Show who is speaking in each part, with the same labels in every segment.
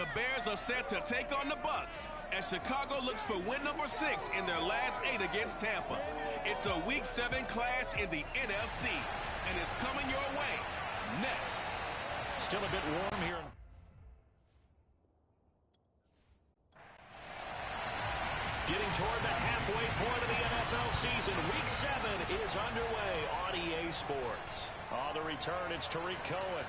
Speaker 1: The Bears are set to take on the Bucs as Chicago looks for win number 6 in their last 8 against Tampa. It's a Week 7 clash in the NFC, and it's coming your way next.
Speaker 2: Still a bit warm here. Getting toward the halfway point of the NFL season. Week 7 is underway on EA Sports. On the return, it's Tariq Cohen.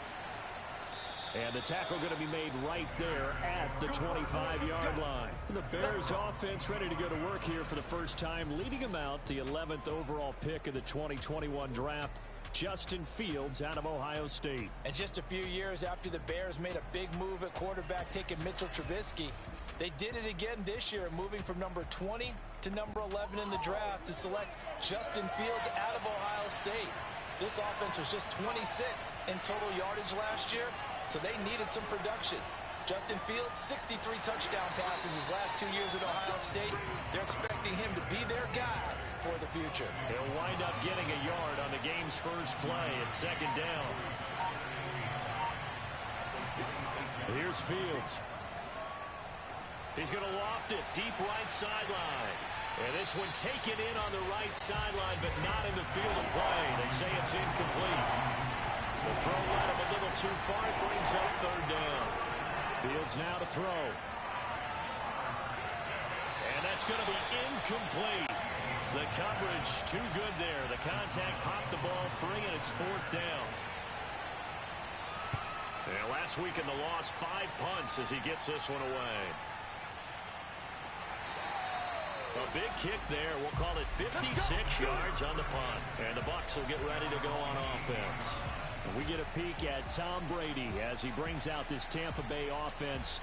Speaker 2: And the tackle going to be made right there at the 25-yard line. The Bears offense ready to go to work here for the first time, leading them out the 11th overall pick of the 2021 draft. Justin Fields out of Ohio State.
Speaker 3: And just a few years after the Bears made a big move at quarterback, taking Mitchell Trubisky, they did it again this year, moving from number 20 to number 11 in the draft to select Justin Fields out of Ohio State. This offense was just 26th in total yardage last year, so they needed some production. Justin Fields, 63 touchdown passes his last 2 years at Ohio State. They're expecting him to be their guy for the future.
Speaker 2: He'll wind up getting a yard on the game's first play at second down. Here's Fields. He's going to loft it deep right sideline. And this one taken in on the right sideline, but not in the field of play. They say it's incomplete. The throw led him a little too far. It brings up third down. Fields now to throw. And that's going to be incomplete. The coverage too good there. The contact popped the ball free, and it's fourth down. And last week in the loss, 5 punts as he gets this one away. A big kick there. We'll call it 56 yards on the punt. And the Bucs will get ready to go on offense. And we get a peek at Tom Brady as he brings out this Tampa Bay offense.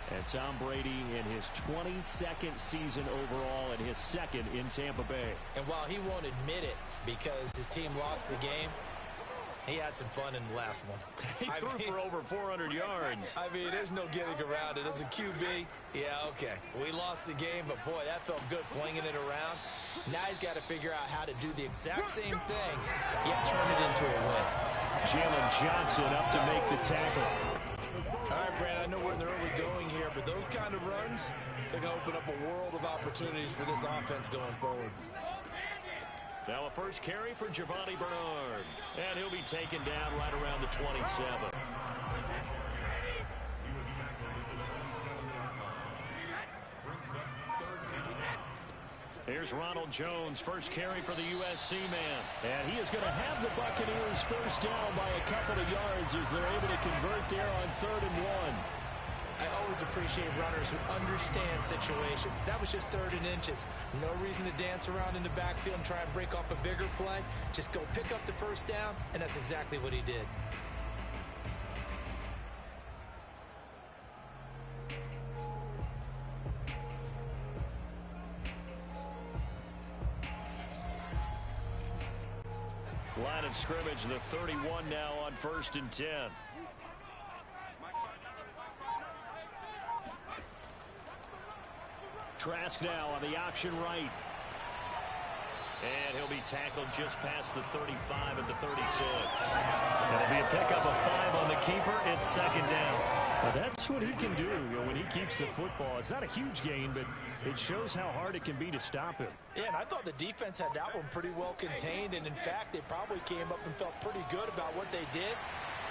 Speaker 2: And Tom Brady in his 22nd season overall and his second in Tampa Bay.
Speaker 3: And while he won't admit it because his team lost the game, he had some fun in the last one.
Speaker 2: He threw for over 400 yards.
Speaker 3: I mean, there's no getting around it. As a QB, yeah, okay. We lost the game, but boy, that felt good flinging it around. Now he's got to figure out how to do the exact same thing, yet turn it into a win.
Speaker 2: Jalen Johnson up to make the tackle.
Speaker 3: All right, Brad, I know we're in the early going here, but those kind of runs, they're going to open up a world of opportunities for this offense going forward.
Speaker 2: Now a first carry for Giovanni Bernard. And he'll be taken down right around the 27. Here's Ronald Jones, first carry for the USC man. And he is going to have the Buccaneers first down by a couple of yards as they're able to convert there on 3rd and 1.
Speaker 3: I always appreciate runners who understand situations. That was just 3rd and inches. No reason to dance around in the backfield and try and break off a bigger play. Just go pick up the first down, and that's exactly what he did.
Speaker 2: Line of scrimmage, the 31 now on 1st and 10. Trask now on the option right. And he'll be tackled just past the 35 at the 36. That'll be a pickup of 5 on the keeper. It's second down.
Speaker 4: Well, that's what he can do when he keeps the football. It's not a huge gain, but it shows how hard it can be to stop him.
Speaker 3: Yeah, and I thought the defense had that one pretty well contained. And, in fact, they probably came up and felt pretty good about what they did.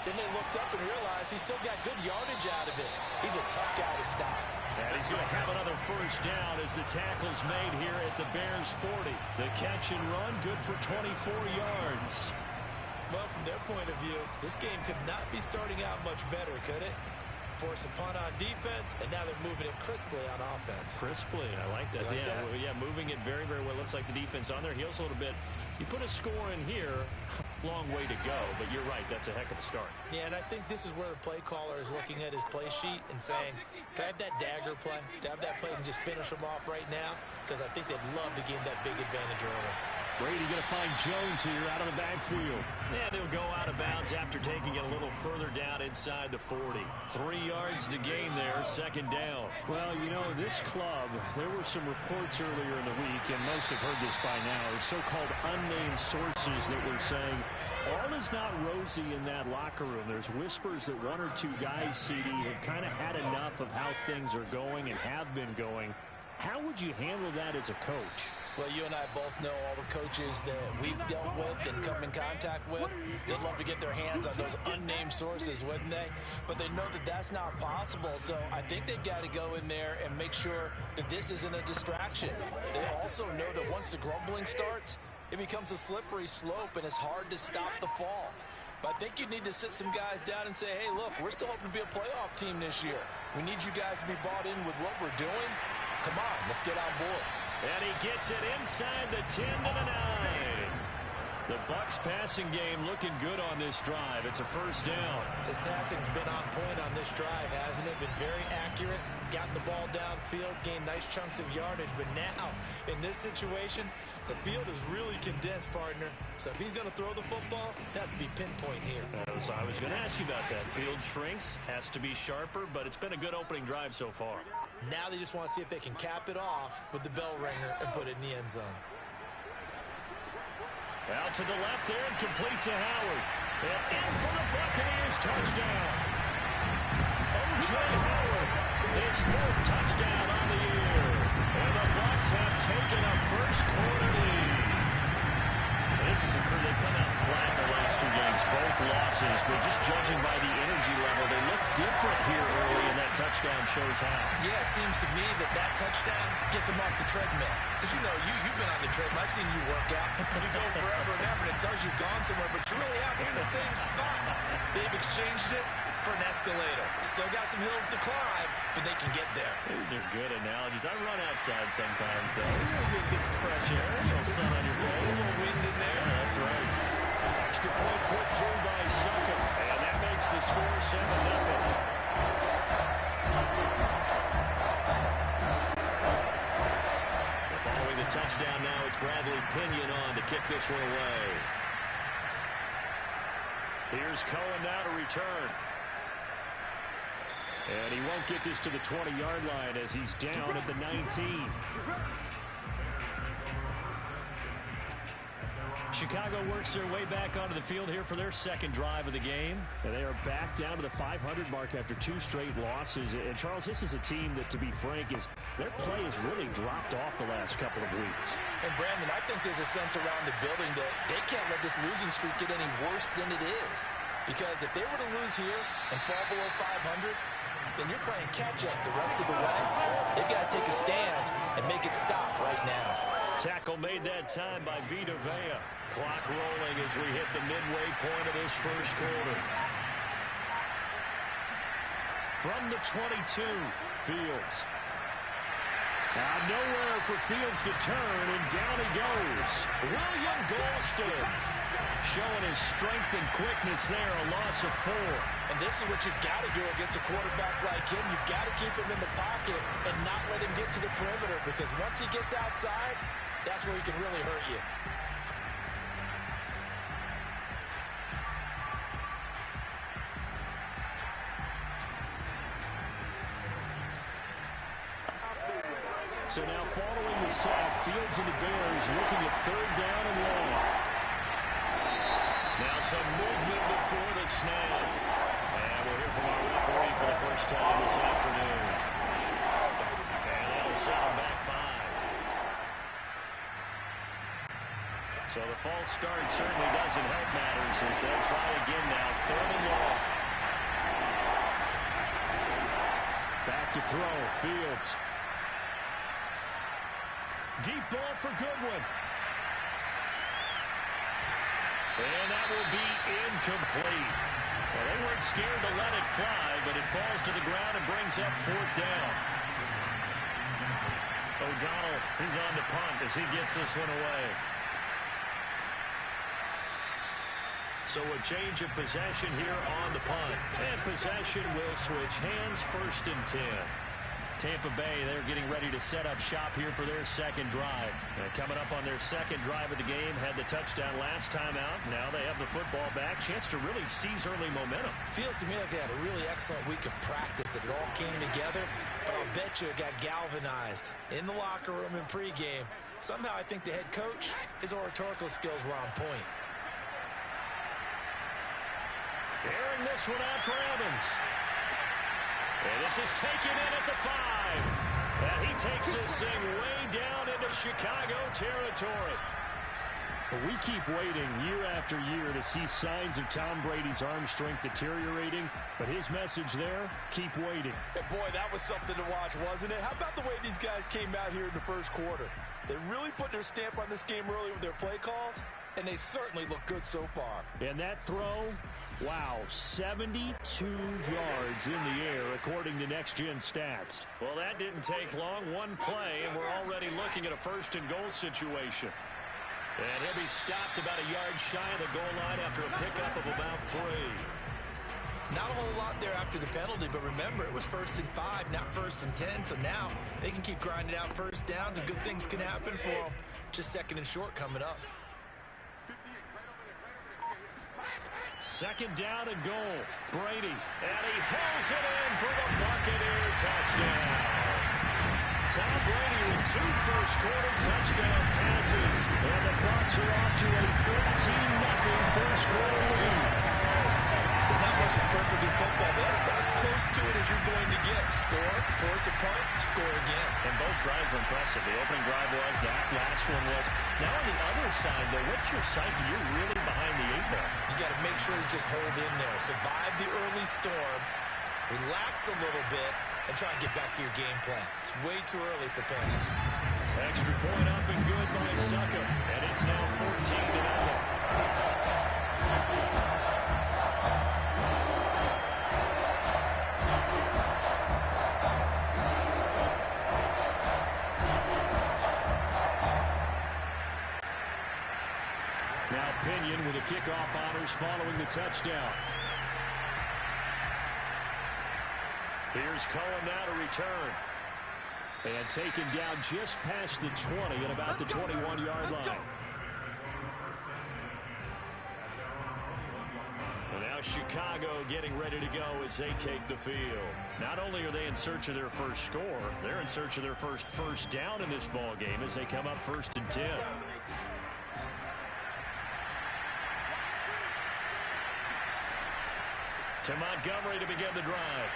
Speaker 3: Then they looked up and realized he still got good yardage out of it. He's a tough guy to stop.
Speaker 2: And he's going to have another first down as the tackle's made here at the Bears 40. The catch and run, good for 24 yards.
Speaker 3: Well, from their point of view, this game could not be starting out much better, could it? Force a punt on defense, and now they're moving it crisply on offense.
Speaker 2: Crisply, I like that. Yeah, moving it very, very well. Looks like the defense on their heels a little bit. You put a score in here, long way to go, but you're right, that's a heck of a start.
Speaker 3: Yeah, and I think this is where the play caller is looking at his play sheet and saying, can I have that dagger play? To have that play and just finish them off right now? Because I think they'd love to gain that big advantage early.
Speaker 4: Brady going to find Jones here out of the backfield.
Speaker 2: And he'll go out of bounds after taking it a little further down inside the 40. 3 yards the gain there, second down.
Speaker 4: Well, you know, this club, there were some reports earlier in the week, and most have heard this by now, so-called unnamed sources that were saying All is not rosy in that locker room. There's whispers that one or two guys, CD, have kind of had enough of how things are going and have been going. How would you handle that as a coach?
Speaker 3: Well, you and I both know all the coaches that we've dealt with and come in contact with. They'd love to get their hands on those unnamed sources, wouldn't they? But they know that that's not possible. So I think they've got to go in there and make sure that this isn't a distraction. They also know that once the grumbling starts, it becomes a slippery slope and it's hard to stop the fall. But I think you need to sit some guys down and say, hey, look, we're still hoping to be a playoff team this year. We need you guys to be bought in with what we're doing. Come on, let's get on board.
Speaker 2: And he gets it inside the 10 to the 9. The Bucs passing game looking good on this drive. It's a first down.
Speaker 3: His passing's been on point on this drive, hasn't it? Been very accurate, gotten the ball downfield, gained nice chunks of yardage. But now, in this situation, the field is really condensed, partner. So if he's going to throw the football, that would be pinpoint here.
Speaker 2: I was going to ask you about that. Field shrinks, has to be sharper, but it's been a good opening drive so far.
Speaker 3: Now they just want to see if they can cap it off with the bell ringer and put it in the end zone.
Speaker 2: Out to the left there and complete to Howard. And in for the Buccaneers, touchdown. O.J. Howard, his 4th touchdown on the year. And the Bucs have taken a first-quarter lead. This is a crew. They've come out flat the last 2 games, both losses. But just judging by the energy level, they look different here early, and that touchdown shows how.
Speaker 3: Yeah, it seems to me that touchdown gets them off the treadmill. Because, you know, you've been on the treadmill. I've seen you work out. You go forever and ever, and it tells you you've gone somewhere, but you're really happy in the same spot. They've exchanged it for an escalator. Still got some hills to climb, but they can get there.
Speaker 2: These are good analogies. I run outside sometimes, so get some fresh air, a little sun on your face. A little wind in there. Yeah, that's right. Extra point put through by Sucker, and that makes the score 7-0. Following the touchdown now, it's Bradley Pinion on to kick this one away. Here's Cohen now to return. And he won't get this to the 20-yard line as he's down at the 19. Chicago works their way back onto the field here for their second drive of the game. And they are back down to the 500 mark after 2 straight losses. And, Charles, this is a team that, to be frank, their play has really dropped off the last couple of weeks.
Speaker 3: And, Brandon, I think there's a sense around the building that they can't let this losing streak get any worse than it is. Because if they were to lose here and fall below 500, then you're playing catch-up the rest of the way. They've got to take a stand and make it stop right now.
Speaker 2: Tackle made that time by Vita Vea. Clock rolling as we hit the midway point of this first quarter. From the 22, Fields. Now nowhere for Fields to turn, and down he goes. William Golston showing his strength and quickness there, a loss of 4.
Speaker 3: And this is what you've got to do against a quarterback like him. You've got to keep him in the pocket and not let him get to the perimeter, because once he gets outside, that's where he can really hurt you.
Speaker 4: So now following the sack, Fields and the Bears looking at 3rd down and long.
Speaker 2: Now some movement before the snap. And we'll hear from our referee for the first time this afternoon. And that'll set them back 5. So the false start certainly doesn't help matters as they'll try again now. 3rd and long.
Speaker 4: Back to throw, Fields.
Speaker 2: Deep ball for Goodwin. And that will be incomplete. Well, they weren't scared to let it fly, but it falls to the ground and brings up 4th down. O'Donnell is on the punt as he gets this one away. So a change of possession here on the punt. And possession will switch hands, 1st and 10. Tampa Bay, they're getting ready to set up shop here for their second drive. Coming up on their second drive of the game, had the touchdown last time out. Now they have the football back. Chance to really seize early momentum.
Speaker 3: Feels to me like they had a really excellent week of practice, that it all came together. But I'll bet you it got galvanized in the locker room in pregame. Somehow I think the head coach, his oratorical skills were on point.
Speaker 2: Airing this one out for Evans. And this is taken in at the 5. And he takes this thing way down into Chicago territory.
Speaker 4: We keep waiting year after year to see signs of Tom Brady's arm strength deteriorating, but his message there, keep waiting.
Speaker 3: And boy, that was something to watch, wasn't it? How about the way these guys came out here in the first quarter? They really put their stamp on this game early with their play calls, and they certainly look good so far.
Speaker 4: And that throw, wow, 72 yards in the air, according to Next Gen Stats.
Speaker 2: Well, that didn't take long. One play, and we're already looking at a first-and-goal situation. And he'll be stopped about a yard shy of the goal line after a pickup of about 3.
Speaker 3: Not a whole lot there after the penalty, but remember, it was 1st and 5, not 1st and 10, so now they can keep grinding out first downs, and good things can happen for them. Just 2nd and short coming up.
Speaker 2: 2nd down and goal. Brady, and he hauls it in for the Buccaneer touchdown. Tom Brady with 2 first-quarter touchdown passes, and the Bucs are off to a 13-0 first-quarter lead.
Speaker 3: There's not much that's perfect in football, but that's about as close to it as you're going to get. Score, force a punt, score again.
Speaker 2: And both drives were impressive. The opening drive was, that last one was. Now on the other side, though, what's your psyche? You're really behind the 8 ball.
Speaker 3: You got to make sure you just hold in there. Survive the early storm, relax a little bit, and try and get back to your game plan. It's way too early for panic.
Speaker 2: Extra point up and good by Succa. And it's now 14-0.
Speaker 4: Now Pinion with the kickoff honors following the touchdown.
Speaker 2: Here's Cohen now to return.
Speaker 4: And taken down just past the 20 at about the 21-yard line.
Speaker 2: And now Chicago getting ready to go as they take the field. Not only are they in search of their first score, they're in search of their first down in this ball game as they come up 1st and 10. To Montgomery to begin the drive.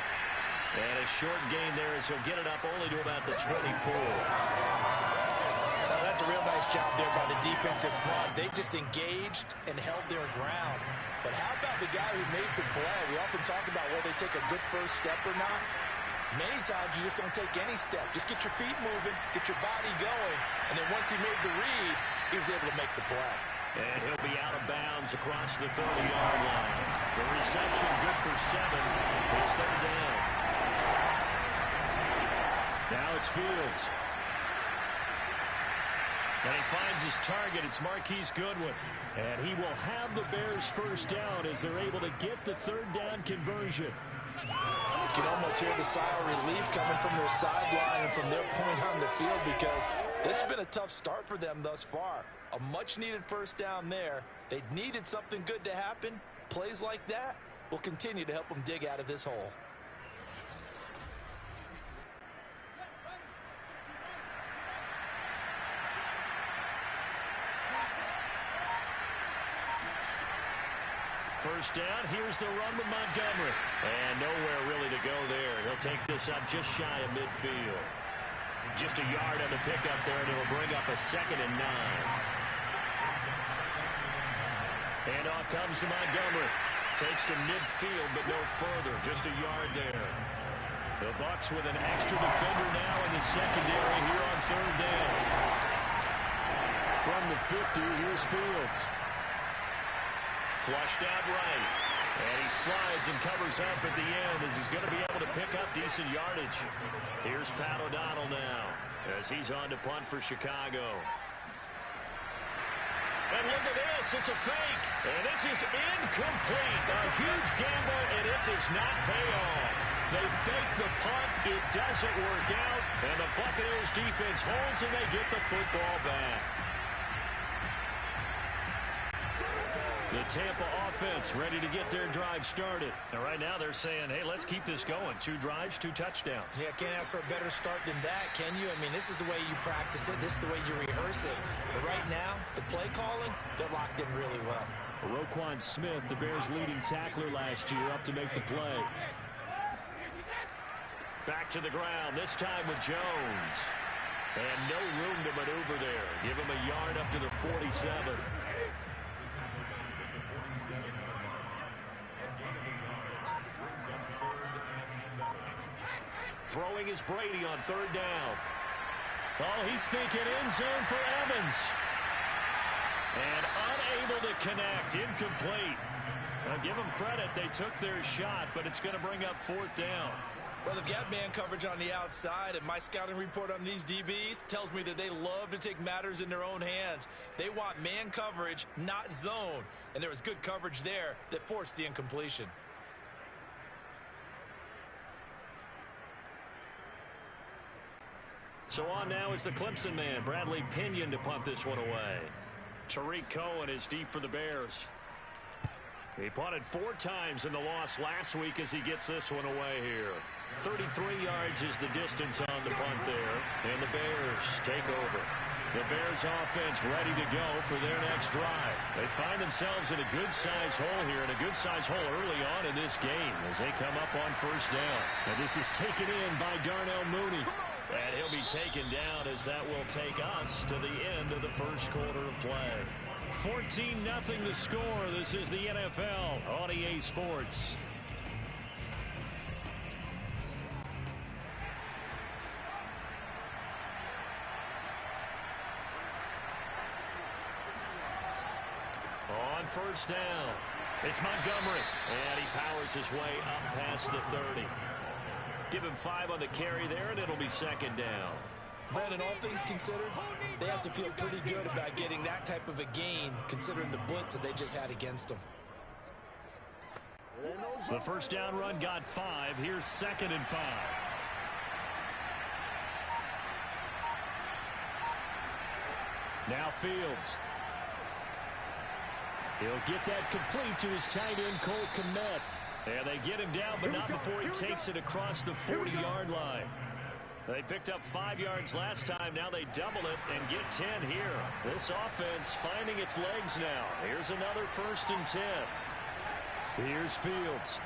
Speaker 2: And a short gain there as he'll get it up only to about the 24.
Speaker 3: Well, that's a real nice job there by the defensive front. They just engaged and held their ground. But how about the guy who made the play? We often talk about whether they take a good first step or not. Many times you just don't take any step. Just get your feet moving, get your body going, and then once he made the read, he was able to make the play.
Speaker 2: And he'll be out of bounds across the 30-yard line. The reception good for 7. It's 3rd down.
Speaker 4: Now it's Fields.
Speaker 2: And he finds his target. It's Marquise Goodwin.
Speaker 4: And he will have the Bears first down as they're able to get the 3rd down conversion.
Speaker 3: You can almost hear the sigh of relief coming from their sideline and from their point on the field because this has been a tough start for them thus far. A much-needed first down there. They needed something good to happen. Plays like that will continue to help them dig out of this hole.
Speaker 2: First down, here's the run with Montgomery. And nowhere really to go there. He'll take this up just shy of midfield. Just a yard on the pickup there, and it'll bring up a 2nd and 9. And off comes to Montgomery. Takes to midfield, but no further. Just a yard there. The Bucs with an extra defender now in the secondary here on 3rd down.
Speaker 4: From the 50, here's Fields.
Speaker 2: Flushed out right. And he slides and covers up at the end as he's going to be able to pick up decent yardage. Here's Pat O'Donnell now as he's on to punt for Chicago. And look at this. It's a fake. And this is incomplete. A huge gamble, and it does not pay off. They fake the punt. It doesn't work out. And the Buccaneers defense holds, and they get the football back. The Tampa offense ready to get their drive started. And right now they're saying, hey, let's keep this going. 2 drives, 2 touchdowns.
Speaker 3: Yeah, can't ask for a better start than that, can you? I mean, this is the way you practice it. This is the way you rehearse it. But right now, the play calling, they're locked in really well.
Speaker 4: Roquan Smith, the Bears' leading tackler last year, up to make the play.
Speaker 2: Back to the ground, this time with Jones. And no room to maneuver there. Give him a yard up to the 47. Throwing is Brady on third down.
Speaker 4: Oh, he's thinking end zone for Evans.
Speaker 2: And unable to connect, incomplete. Now give them credit, they took their shot, but it's going to bring up fourth down.
Speaker 3: Well, they've got man coverage on the outside, and my scouting report on these DBs tells me that they love to take matters in their own hands. They want man coverage, not zone. And there was good coverage there that forced the incompletion.
Speaker 2: So on now is the Clemson man, Bradley Pinion, to punt this one away. Tariq Cohen is deep for the Bears. He punted 4 times in the loss last week as he gets this one away here. 33 yards is the distance on the punt there, and the Bears take over. The Bears offense ready to go for their next drive. They find themselves in a good-sized hole here, and a good-sized hole early on in this game as they come up on first down.
Speaker 4: And this is taken in by Darnell Mooney.
Speaker 2: And he'll be taken down as that will take us to the end of the first quarter of play.
Speaker 4: 14-0 the score. This is the NFL on EA Sports.
Speaker 2: On first down, it's Montgomery. And he powers his way up past the 30. Give him 5 on the carry there, and it'll be second down.
Speaker 3: Brandon, all things considered, they have to feel pretty good about getting that type of a gain, considering the blitz that they just had against them.
Speaker 4: The first down run got 5. Here's 2nd and 5. Now Fields. He'll get that complete to his tight end, Cole Kmet.
Speaker 2: And they get him down, but not before he takes it across the 40-yard line. They picked up 5 yards last time. Now they double it and get 10 here. This offense finding its legs now. Here's another 1st and 10.
Speaker 4: Here's Fields.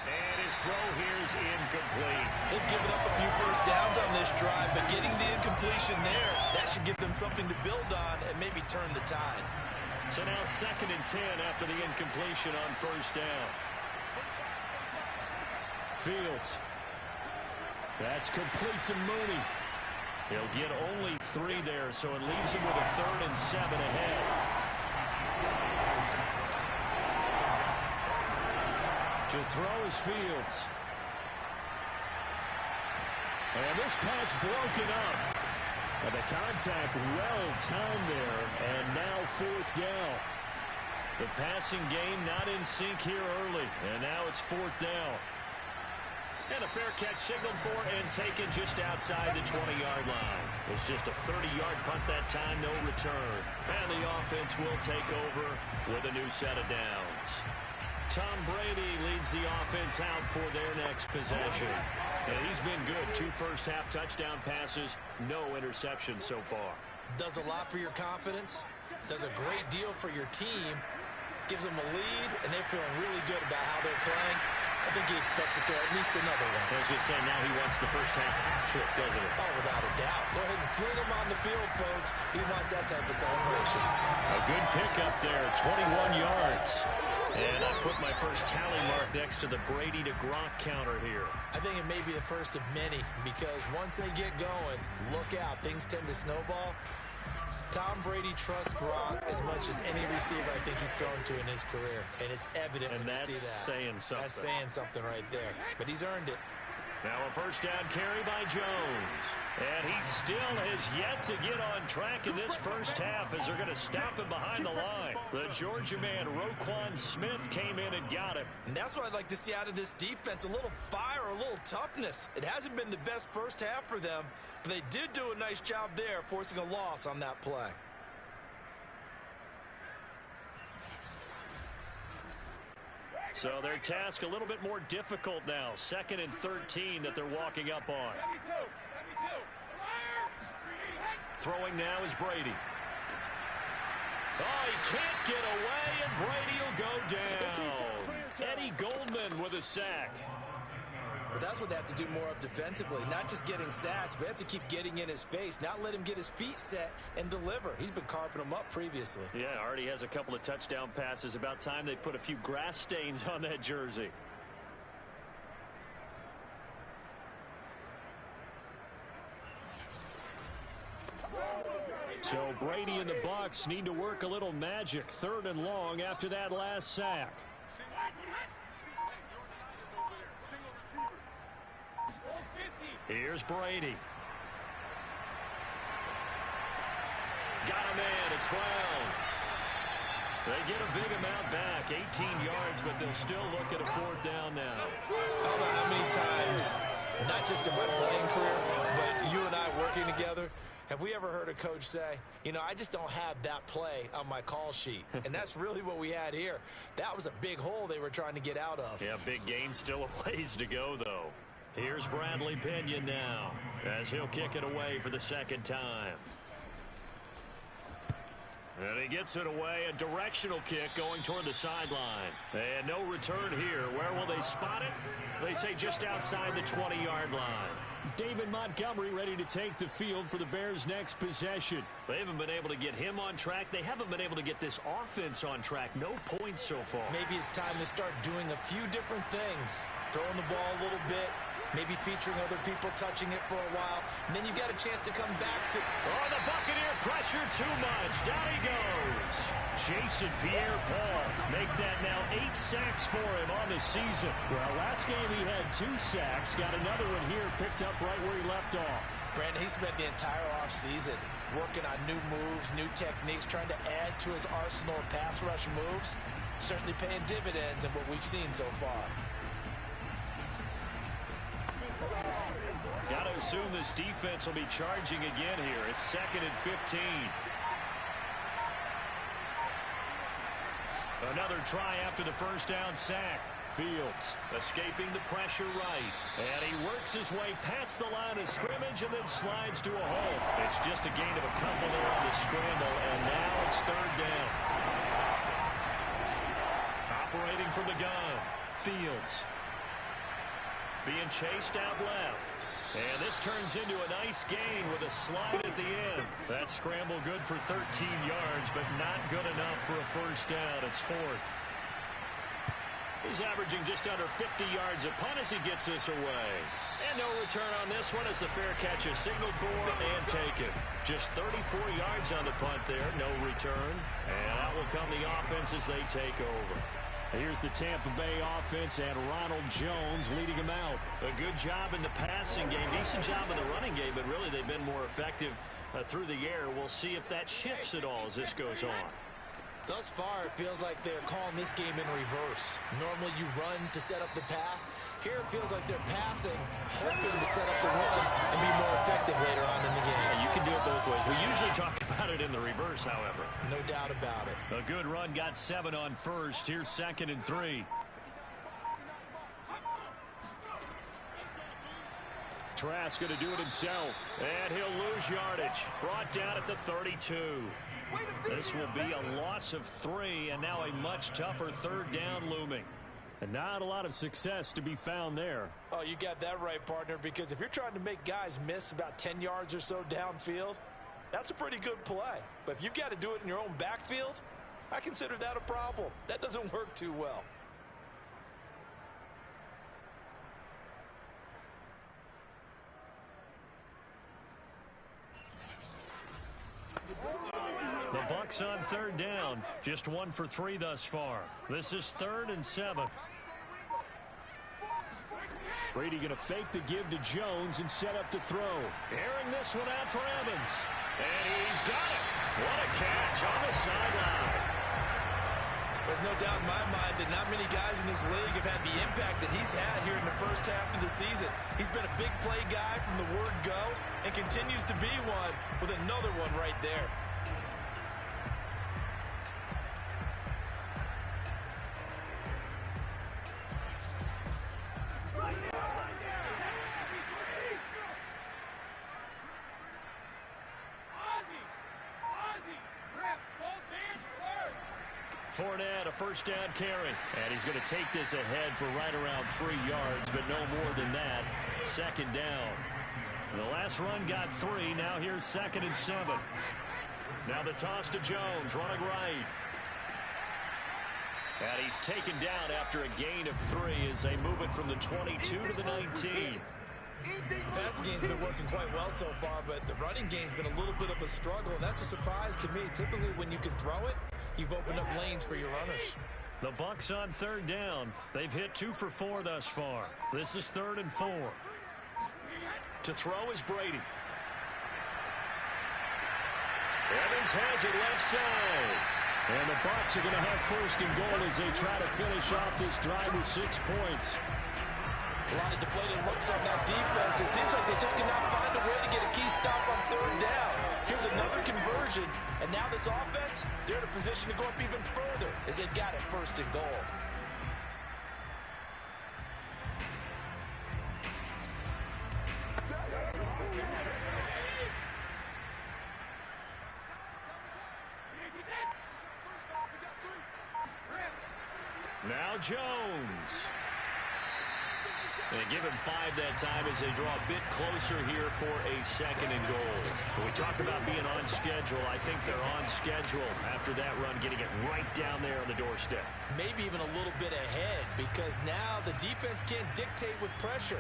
Speaker 2: And his throw here is incomplete.
Speaker 3: They've given up a few first downs on this drive, but getting the incompletion there, that should give them something to build on and maybe turn the tide.
Speaker 2: So now 2nd and 10 after the incompletion on first down.
Speaker 4: Fields. That's complete to Mooney.
Speaker 2: He'll get only 3 there, so it leaves him with a 3rd and 7 ahead.
Speaker 4: To throw is Fields. And this pass broken up. And the contact well timed there, and now 4th down.
Speaker 2: The passing game not in sync here early, and now it's 4th down. And a fair catch signaled for and taken just outside the 20-yard line. It was just a 30-yard punt that time, no return. And the offense will take over with a new set of downs. Tom Brady leads the offense out for their next possession. And he's been good. 2 first-half touchdown passes, no interceptions so far.
Speaker 3: Does a lot for your confidence, does a great deal for your team, gives them a lead, and they're feeling really good about how they're playing. I think he expects to throw at least another one.
Speaker 2: I was going to say, now he wants the first half trick, doesn't he?
Speaker 3: Oh, without a doubt. Go ahead and fling him on the field, folks. He wants that type of celebration.
Speaker 2: A good pickup there, 21 yards. And I put my first tally mark next to the Brady to Gronk counter here.
Speaker 3: I think it may be the first of many, because once they get going, look out, things tend to snowball. Tom Brady trusts Gronk as much as any receiver I think he's thrown to in his career. And it's evident when you see that.
Speaker 2: And that's saying something.
Speaker 3: That's saying something right there. But he's earned it.
Speaker 2: Now a first down carry by Jones. And he still has yet to get on track in this first half as they're going to stop him behind the line. The Georgia man, Roquan Smith, came in and got him.
Speaker 3: And that's what I'd like to see out of this defense, a little fire, a little toughness. It hasn't been the best first half for them, but they did do a nice job there, forcing a loss on that play.
Speaker 2: So their task a little bit more difficult now. 2nd and 13 that they're walking up on. Throwing now is Brady. Oh, he can't get away, and Brady will go down. Eddie Goldman with a sack.
Speaker 3: But that's what they have to do more of defensively, not just getting sacks, but they have to keep getting in his face, not let him get his feet set and deliver. He's been carving them up previously.
Speaker 2: Yeah, already has a couple of touchdown passes. About time they put a few grass stains on that jersey.
Speaker 4: So Brady and the Bucs need to work a little magic. 3rd and long after that last sack.
Speaker 2: Here's Brady. Got him in. It's Brown. They get a big amount back. 18 yards, but they'll still look at a 4th down now.
Speaker 3: I don't know how many times, not just in my playing career, but you and I working together, have we ever heard a coach say, you know, I just don't have that play on my call sheet. And that's really what we had here. That was a big hole they were trying to get out of.
Speaker 2: Yeah, big gain. Still a ways to go, though. Here's Bradley Pinion now as he'll kick it away for the 2nd time. And he gets it away. A directional kick going toward the sideline. And no return here. Where will they spot it? They say just outside the 20-yard line.
Speaker 4: David Montgomery ready to take the field for the Bears' next possession.
Speaker 2: They haven't been able to get him on track. They haven't been able to get this offense on track. No points so far.
Speaker 3: Maybe it's time to start doing a few different things. Throwing the ball a little bit. Maybe featuring other people touching it for a while. And then you got a chance to come back to...
Speaker 2: Oh, the Buccaneer pressure too much. Down he goes. Jason Pierre-Paul. Make that now 8 sacks for him on the season.
Speaker 4: Well, last game he had 2 sacks. Got another one here picked up right where he left off.
Speaker 3: Brandon, he spent the entire offseason working on new moves, new techniques, trying to add to his arsenal of pass rush moves. Certainly paying dividends in what we've seen so far.
Speaker 2: Got to assume this defense will be charging again here. It's 2nd and 15. Another try after the 1st down sack. Fields escaping the pressure right. And he works his way past the line of scrimmage and then slides to a hole. It's just a gain of a couple there on the scramble, and now it's 3rd down. Operating from the gun. Fields being chased out left. And this turns into a nice gain with a slide at the end. That scramble good for 13 yards, but not good enough for a 1st down. It's 4th. He's averaging just under 50 yards a punt as he gets this away. And no return on this one as the fair catch is signaled for and taken. Just 34 yards on the punt there, no return. And out will come the offense as they take over.
Speaker 4: Here's the Tampa Bay offense and Ronald Jones leading them out.
Speaker 2: A good job in the passing game. Decent job in the running game, but really they've been more effective through the air. We'll see if that shifts at all as this goes on.
Speaker 3: Thus far, it feels like they're calling this game in reverse. Normally you run to set up the pass. Here it feels like they're passing, hoping to set up the run and be more effective later on in the game.
Speaker 2: Yeah, you can do it both ways. We usually talk about it in the reverse, however.
Speaker 3: No doubt about it.
Speaker 2: A good run got 7 on 1st. Here's 2nd and 3.
Speaker 4: Trask going to do it himself.
Speaker 2: And he'll lose yardage. Brought down at the 32. This will be a loss of 3, and now a much tougher 3rd down looming.
Speaker 4: And not a lot of success to be found there.
Speaker 3: Oh, you got that right, partner, because if you're trying to make guys miss about 10 yards or so downfield, that's a pretty good play. But if you've got to do it in your own backfield, I consider that a problem. That doesn't work too well.
Speaker 2: The Bucs on 3rd down. Just 1 for 3 thus far. This is 3rd and 7.
Speaker 4: Brady going to fake the give to Jones and set up to throw.
Speaker 2: Airing this one out for Evans. And he's got it. What a catch on the sideline.
Speaker 3: There's no doubt in my mind that not many guys in this league have had the impact that he's had here in the 1st half of the season. He's been a big play guy from the word go and continues to be one with another one right there.
Speaker 2: Fournette, a first down carry. And he's going to take this ahead for right around 3 yards, but no more than that. Second down. And the last run got 3. Now here's 2nd and 7. Now the toss to Jones, running right. And he's taken down after a gain of 3 as they move it from the 22 to the 19.
Speaker 3: The passing game's been working quite well so far, but the running game's been a little bit of a struggle. That's a surprise to me. Typically, when you can throw it, you've opened up lanes for your runners.
Speaker 2: The Bucs on 3rd down. They've hit 2 for 4 thus far. This is 3rd and 4. To throw is Brady. Evans has it left side.
Speaker 4: And the Bucs are going to have 1st and goal as they try to finish off this drive with 6 points.
Speaker 3: A lot of deflated looks on that defense. It seems like they just cannot find a way to get a key stop on 3rd down. Here's another conversion, and now this offense, they're in a position to go up even further as they've got it 1st and goal.
Speaker 2: Now Jones. They give him 5 that time as they draw a bit closer here for a 2nd and goal. When we talk about being on schedule, I think they're on schedule after that run, getting it right down there on the doorstep.
Speaker 3: Maybe even a little bit ahead, because now the defense can't dictate with pressure.